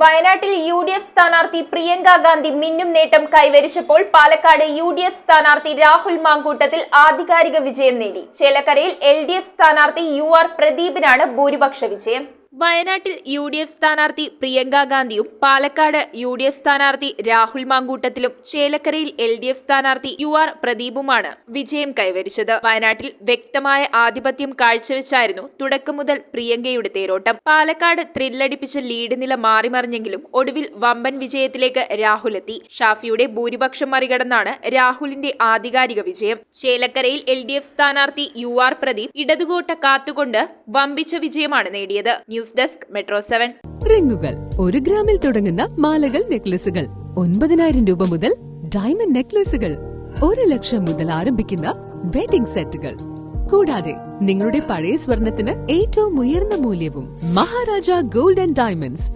വയനാട്ടിൽ യു.ഡി.എഫ് സ്ഥാനാർത്ഥി പ്രിയങ്ക ഗാന്ധി മിന്നും നേട്ടം കൈവരിച്ചപ്പോൾ പാലക്കാട് യു.ഡി.എഫ് സ്ഥാനാർത്ഥി രാഹുൽ മാങ്കൂട്ടത്തിൽ ആധികാരിക വിജയം നേടി. ചേലക്കരയിൽ എൽ.ഡി.എഫ് സ്ഥാനാർത്ഥി യു.ആർ. പ്രദീപിനാണ് ഭൂരിപക്ഷ വിജയം. വയനാട്ടിൽ യു.ഡി.എഫ് സ്ഥാനാർത്ഥി പ്രിയങ്ക ഗാന്ധിയും പാലക്കാട് യു.ഡി.എഫ് സ്ഥാനാർത്ഥി രാഹുൽ മാങ്കൂട്ടത്തിലും ചേലക്കരയിൽ എൽ.ഡി.എഫ് സ്ഥാനാർത്ഥി യു.ആർ. പ്രദീപുമാണ് വിജയം കൈവരിച്ചത്. വയനാട്ടിൽ വ്യക്തമായ ആധിപത്യം കാഴ്ചവെച്ചായിരുന്നു തുടക്കം മുതൽ പ്രിയങ്കയുടെ തേരോട്ടം. പാലക്കാട് ത്രില്ലടിപ്പിച്ച ലീഡ് നില മാറിമറിഞ്ഞെങ്കിലും ഒടുവിൽ വമ്പൻ വിജയത്തിലേക്ക് രാഹുൽ എത്തി. ഷാഫിയുടെ ഭൂരിപക്ഷം മറികടന്നാണ് രാഹുലിന്റെ ആധികാരിക വിജയം. ചേലക്കരയിൽ എൽ.ഡി.എഫ് സ്ഥാനാർത്ഥി യു.ആർ. പ്രദീപ് ഇടതുകോട്ട കാത്തുകൊണ്ട് വമ്പിച്ച വിജയമാണ് നേടിയത്. News desk metro 7. റിങ്ങുകൾ 1 ഗ്രാമിൽ തുടങ്ങുന്ന മാലകൾ, നെക്ലസുകൾ 9,000 രൂപ മുതൽ ഡയമണ്ട് നെക്ലസുകൾ 1 ലക്ഷം മുതൽ ആരംഭിക്കുന്ന വെഡിംഗ് സെറ്റുകൾ. കൂടാതെ നിങ്ങളുടെ പഴയ സ്വർണത്തിന് ഏറ്റവും ഉയർന്ന മൂല്യവും. Maharaja gold and diamonds,